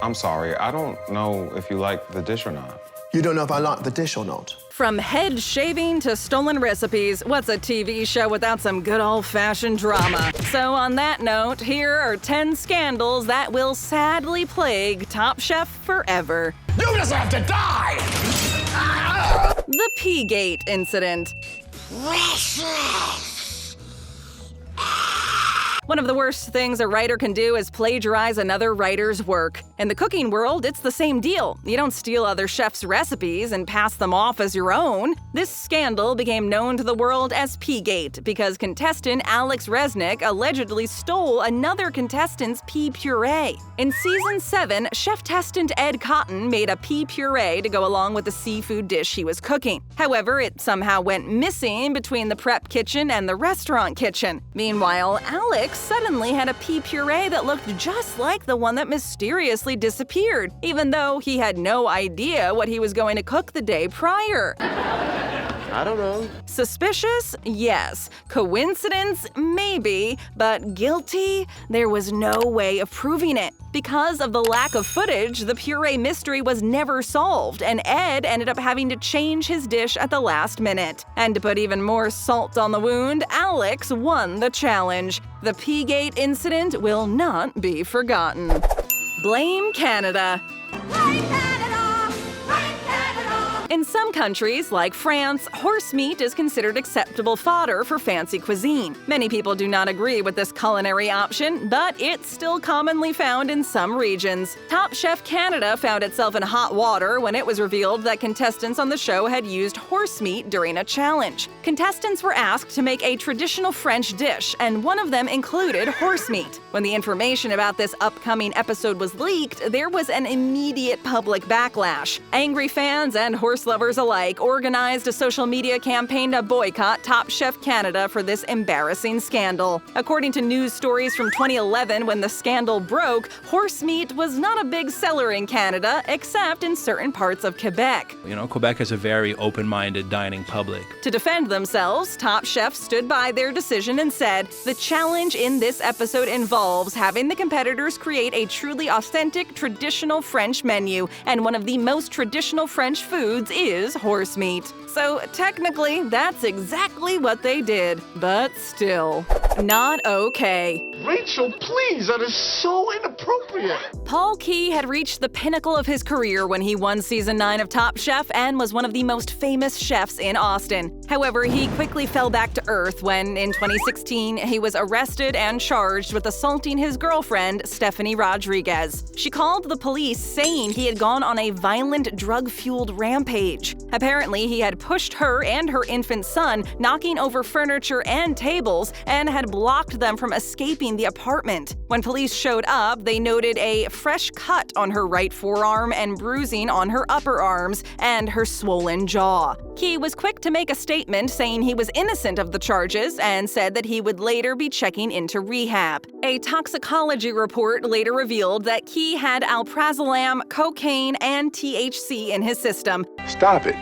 I'm sorry, I don't know if you like the dish or not. You don't know if I like the dish or not? From head shaving to stolen recipes, what's a TV show without some good old-fashioned drama? So on that note, here are 10 scandals that will sadly plague Top Chef forever. You deserve to die! The Pea-Gate Incident. One of the worst things a writer can do is plagiarize another writer's work. In the cooking world, it's the same deal. You don't steal other chefs' recipes and pass them off as your own. This scandal became known to the world as Pea-Gate because contestant Alex Resnick allegedly stole another contestant's pea puree. In Season 7, chef testant Ed Cotton made a pea puree to go along with the seafood dish he was cooking. However, it somehow went missing between the prep kitchen and the restaurant kitchen. Meanwhile, Alex suddenly had a pea puree that looked just like the one that mysteriously disappeared, even though he had no idea what he was going to cook the day prior. I don't know. Suspicious? Yes. Coincidence? Maybe. But guilty? There was no way of proving it. Because of the lack of footage, the puree mystery was never solved, and Ed ended up having to change his dish at the last minute. And to put even more salt on the wound, Alex won the challenge. The Pea-Gate incident will not be forgotten. Blame Canada. In some countries, like France, horse meat is considered acceptable fodder for fancy cuisine. Many people do not agree with this culinary option, but it's still commonly found in some regions. Top Chef Canada found itself in hot water when it was revealed that contestants on the show had used horse meat during a challenge. Contestants were asked to make a traditional French dish, and one of them included horse meat. When the information about this upcoming episode was leaked, there was an immediate public backlash. Angry fans and horse lovers alike organized a social media campaign to boycott Top Chef Canada for this embarrassing scandal. According to news stories from 2011, when the scandal broke, horse meat was not a big seller in Canada, except in certain parts of Quebec. You know, Quebec has a very open-minded dining public. To defend themselves, Top Chef stood by their decision and said, "The challenge in this episode involves having the competitors create a truly authentic, traditional French menu, and one of the most traditional French foods is horse meat." So technically, that's exactly what they did. But still, not okay. Rachel, please, that is so inappropriate. Paul Key had reached the pinnacle of his career when he won Season 9 of Top Chef and was one of the most famous chefs in Austin. However, he quickly fell back to earth when, in 2016, he was arrested and charged with assaulting his girlfriend, Stephanie Rodriguez. She called the police saying he had gone on a violent, drug-fueled rampage. Apparently, he had pushed her and her infant son, knocking over furniture and tables, and had blocked them from escaping the apartment. When police showed up, they noted a fresh cut on her right forearm and bruising on her upper arms and her swollen jaw. Key was quick to make a statement saying he was innocent of the charges and said that he would later be checking into rehab. A toxicology report later revealed that Key had alprazolam, cocaine, and THC in his system. Stop it.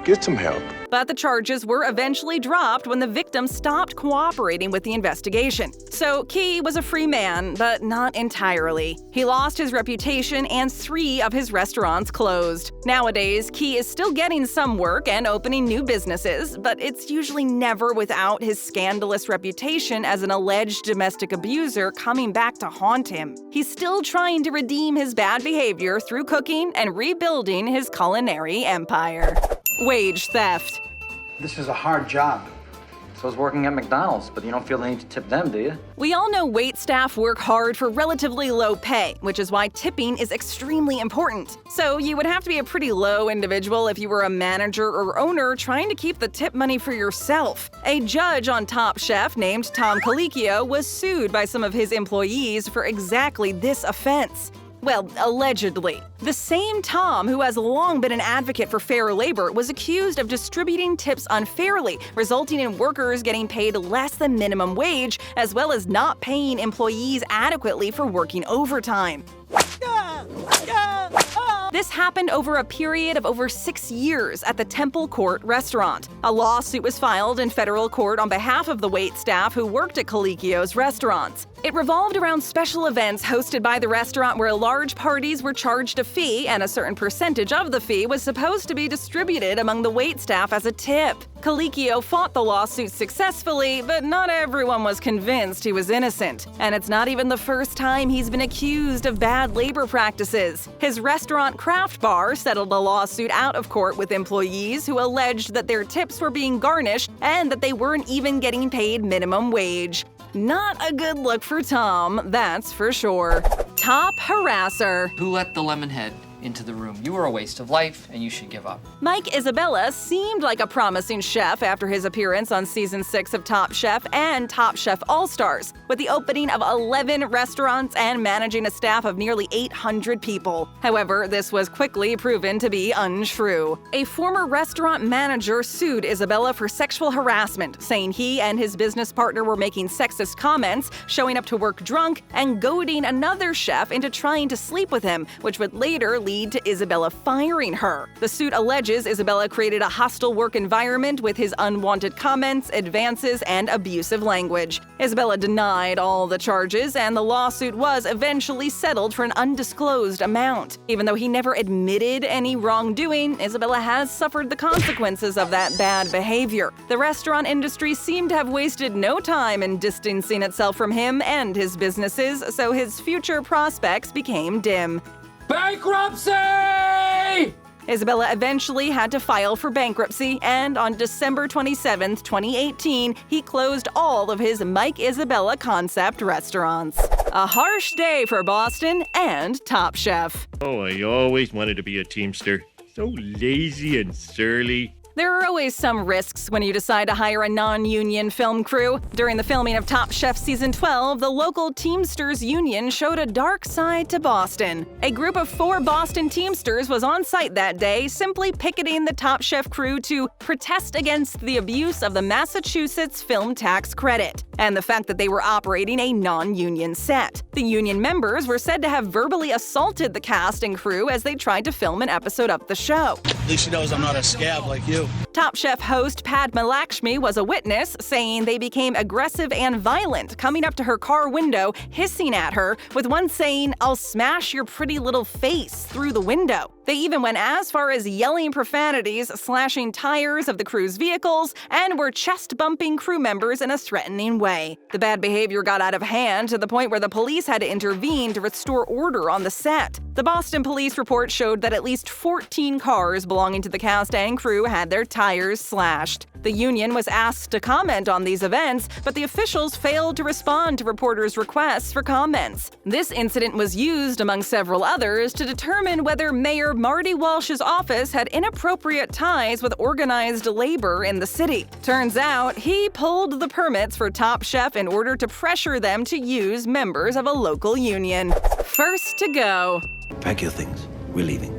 Get some help. But the charges were eventually dropped when the victim stopped cooperating with the investigation. So Key was a free man, but not entirely. He lost his reputation and 3 of his restaurants closed. Nowadays, Key is still getting some work and opening new businesses, but it's usually never without his scandalous reputation as an alleged domestic abuser coming back to haunt him. He's still trying to redeem his bad behavior through cooking and rebuilding his culinary empire. Wage theft. This is a hard job. So is working at McDonald's, but you don't feel the need to tip them, do you? We all know waitstaff work hard for relatively low pay, which is why tipping is extremely important. So you would have to be a pretty low individual if you were a manager or owner trying to keep the tip money for yourself. A judge on Top Chef named Tom Colicchio was sued by some of his employees for exactly this offense. Well, allegedly. The same Tom, who has long been an advocate for fair labor, was accused of distributing tips unfairly, resulting in workers getting paid less than minimum wage, as well as not paying employees adequately for working overtime. This happened over a period of over 6 years at the Temple Court restaurant. A lawsuit was filed in federal court on behalf of the waitstaff who worked at Colicchio's restaurants. It revolved around special events hosted by the restaurant where large parties were charged a fee, and a certain percentage of the fee was supposed to be distributed among the waitstaff as a tip. Colicchio fought the lawsuit successfully, but not everyone was convinced he was innocent. And it's not even the first time he's been accused of bad labor practices. His restaurant Craft Bar settled a lawsuit out of court with employees who alleged that their tips were being garnished and that they weren't even getting paid minimum wage. Not a good look for Tom, that's for sure. Top Harasser. Who let the Lemonhead into the room? You were a waste of life, and you should give up. Mike Isabella seemed like a promising chef after his appearance on Season 6 of Top Chef and Top Chef All-Stars, with the opening of 11 restaurants and managing a staff of nearly 800 people. However, this was quickly proven to be untrue. A former restaurant manager sued Isabella for sexual harassment, saying he and his business partner were making sexist comments, showing up to work drunk, and goading another chef into trying to sleep with him, which would later lead to Isabella firing her. The suit alleges Isabella created a hostile work environment with his unwanted comments, advances, and abusive language. Isabella denied all the charges, and the lawsuit was eventually settled for an undisclosed amount. Even though he never admitted any wrongdoing, Isabella has suffered the consequences of that bad behavior. The restaurant industry seemed to have wasted no time in distancing itself from him and his businesses, so his future prospects became dim. Bankruptcy! Isabella eventually had to file for bankruptcy, and on December 27, 2018, he closed all of his Mike Isabella concept restaurants. A harsh day for Boston and Top Chef. Oh, I always wanted to be a Teamster. So lazy and surly. There are always some risks when you decide to hire a non-union film crew. During the filming of Top Chef Season 12, the local Teamsters Union showed a dark side to Boston. A group of 4 Boston Teamsters was on site that day, simply picketing the Top Chef crew to protest against the abuse of the Massachusetts film tax credit, and the fact that they were operating a non-union set. The union members were said to have verbally assaulted the cast and crew as they tried to film an episode of the show. At least she knows I'm not a scab like you. Top Chef host Padma Lakshmi was a witness, saying they became aggressive and violent, coming up to her car window, hissing at her, with one saying, "I'll smash your pretty little face through the window." They even went as far as yelling profanities, slashing tires of the crew's vehicles, and were chest-bumping crew members in a threatening way. The bad behavior got out of hand to the point where the police had to intervene to restore order on the set. The Boston police report showed that at least 14 cars belonging to the cast and crew had their tires slashed. The union was asked to comment on these events, but the officials failed to respond to reporters' requests for comments. This incident was used, among several others, to determine whether Mayor Marty Walsh's office had inappropriate ties with organized labor in the city. Turns out, he pulled the permits for Top Chef in order to pressure them to use members of a local union. First to go. Pack your things. We're leaving.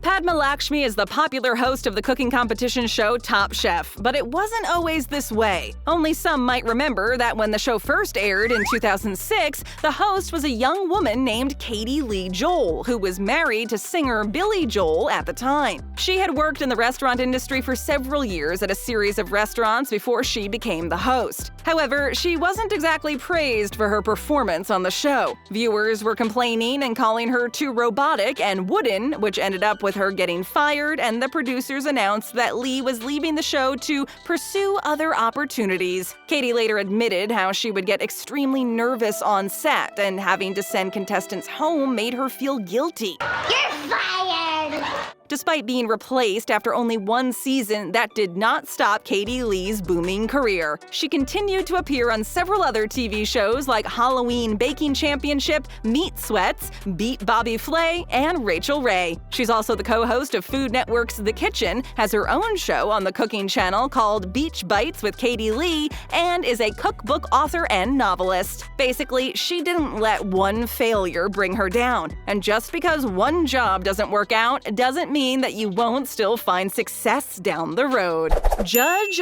Padma Lakshmi is the popular host of the cooking competition show Top Chef, but it wasn't always this way. Only some might remember that when the show first aired in 2006, the host was a young woman named Katie Lee Joel, who was married to singer Billy Joel at the time. She had worked in the restaurant industry for several years at a series of restaurants before she became the host. However, she wasn't exactly praised for her performance on the show. Viewers were complaining and calling her too robotic and wooden, which ended up with her getting fired, and the producers announced that Lee was leaving the show to pursue other opportunities. Katie later admitted how she would get extremely nervous on set, and having to send contestants home made her feel guilty. You're fired! Despite being replaced after only one season, that did not stop Katie Lee's booming career. She continued to appear on several other TV shows like Halloween Baking Championship, Meat Sweats, Beat Bobby Flay, and Rachel Ray. She's also the co-host of Food Network's The Kitchen, has her own show on the cooking channel called Beach Bites with Katie Lee, and is a cookbook author and novelist. Basically, she didn't let one failure bring her down. And just because one job doesn't work out doesn't mean that you won't still find success down the road. Judge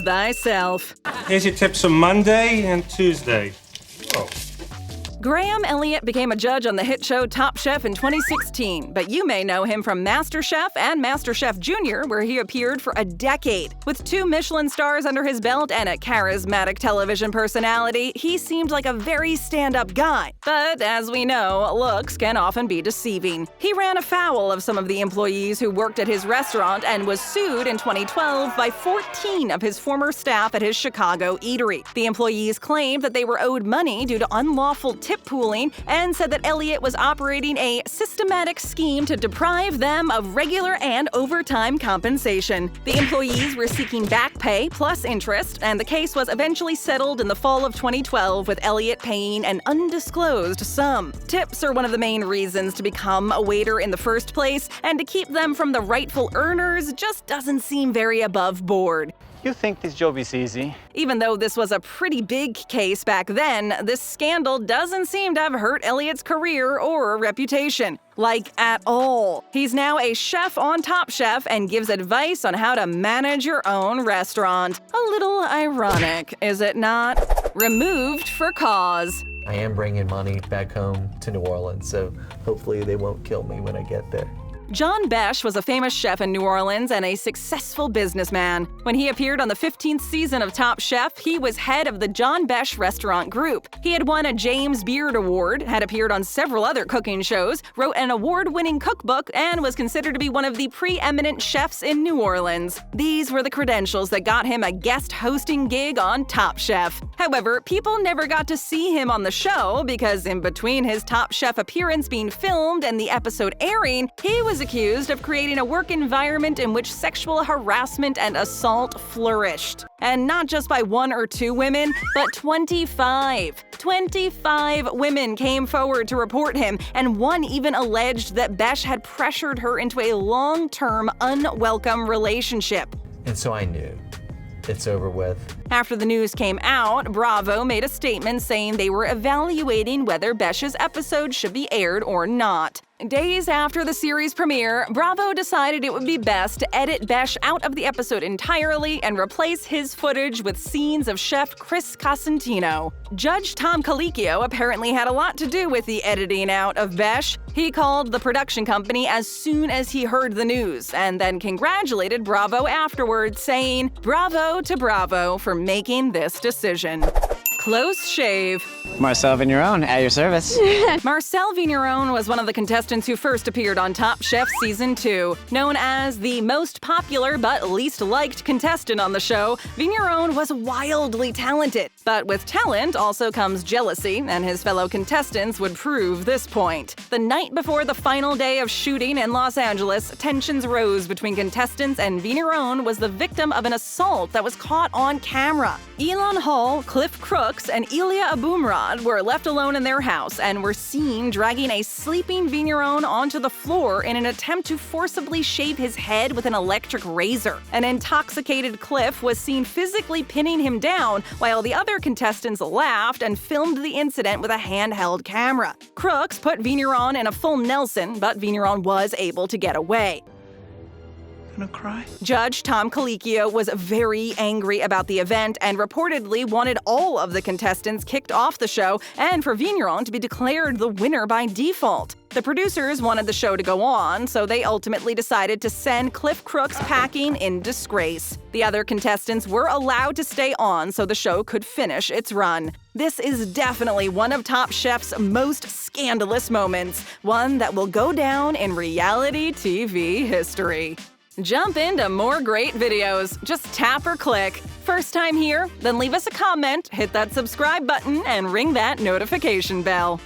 thyself. Here's your tips for Monday and Tuesday. Oh. Graham Elliott became a judge on the hit show Top Chef in 2016, but you may know him from MasterChef and MasterChef Junior, where he appeared for a decade. With 2 Michelin stars under his belt and a charismatic television personality, he seemed like a very stand-up guy. But as we know, looks can often be deceiving. He ran afoul of some of the employees who worked at his restaurant and was sued in 2012 by 14 of his former staff at his Chicago eatery. The employees claimed that they were owed money due to unlawful tip pooling and said that Elliott was operating a systematic scheme to deprive them of regular and overtime compensation. The employees were seeking back pay plus interest, and the case was eventually settled in the fall of 2012 with Elliott paying an undisclosed sum. Tips are one of the main reasons to become a waiter in the first place, and to keep them from the rightful earners just doesn't seem very above board. You think this job is easy? Even though this was a pretty big case back then, this scandal doesn't seem to have hurt Elliott's career or reputation. Like, at all. He's now a chef on Top Chef and gives advice on how to manage your own restaurant. A little ironic, is it not? Removed for cause. I am bringing money back home to New Orleans, so hopefully they won't kill me when I get there. John Besh was a famous chef in New Orleans and a successful businessman. When he appeared on the 15th season of Top Chef, he was head of the John Besh Restaurant Group. He had won a James Beard Award, had appeared on several other cooking shows, wrote an award-winning cookbook, and was considered to be one of the preeminent chefs in New Orleans. These were the credentials that got him a guest hosting gig on Top Chef. However, people never got to see him on the show because in between his Top Chef appearance being filmed and the episode airing, he was accused of creating a work environment in which sexual harassment and assault flourished. And not just by 1 or 2 women, but 25. 25 women came forward to report him, and one even alleged that Besh had pressured her into a long-term, unwelcome relationship. And so I knew. It's over with. After the news came out, Bravo made a statement saying they were evaluating whether Besh's episode should be aired or not. Days after the series premiere, Bravo decided it would be best to edit Besh out of the episode entirely and replace his footage with scenes of Chef Chris Cosentino. Judge Tom Colicchio apparently had a lot to do with the editing out of Besh. He called the production company as soon as he heard the news, and then congratulated Bravo afterwards, saying, "Bravo to Bravo for making this decision." Close shave. Marcel Vigneron, at your service. Marcel Vigneron was one of the contestants who first appeared on Top Chef Season 2. Known as the most popular but least liked contestant on the show, Vigneron was wildly talented. But with talent also comes jealousy, and his fellow contestants would prove this point. The night before the final day of shooting in Los Angeles, tensions rose between contestants, and Vigneron was the victim of an assault that was caught on camera. Elon Hall, Cliff Crooks, and Ilya Abumrad were left alone in their house and were seen dragging a sleeping Vigneron onto the floor in an attempt to forcibly shave his head with an electric razor. An intoxicated Cliff was seen physically pinning him down, while the other contestants laughed and filmed the incident with a handheld camera. Crooks put Vigneron in a full Nelson, but Vigneron was able to get away. Gonna cry? Judge Tom Colicchio was very angry about the event and reportedly wanted all of the contestants kicked off the show and for Vigneron to be declared the winner by default. The producers wanted the show to go on, so they ultimately decided to send Cliff Crooks packing in disgrace. The other contestants were allowed to stay on so the show could finish its run. This is definitely one of Top Chef's most scandalous moments, one that will go down in reality TV history. Jump into more great videos. Just tap or click. First time here? Then leave us a comment, hit that subscribe button, and ring that notification bell.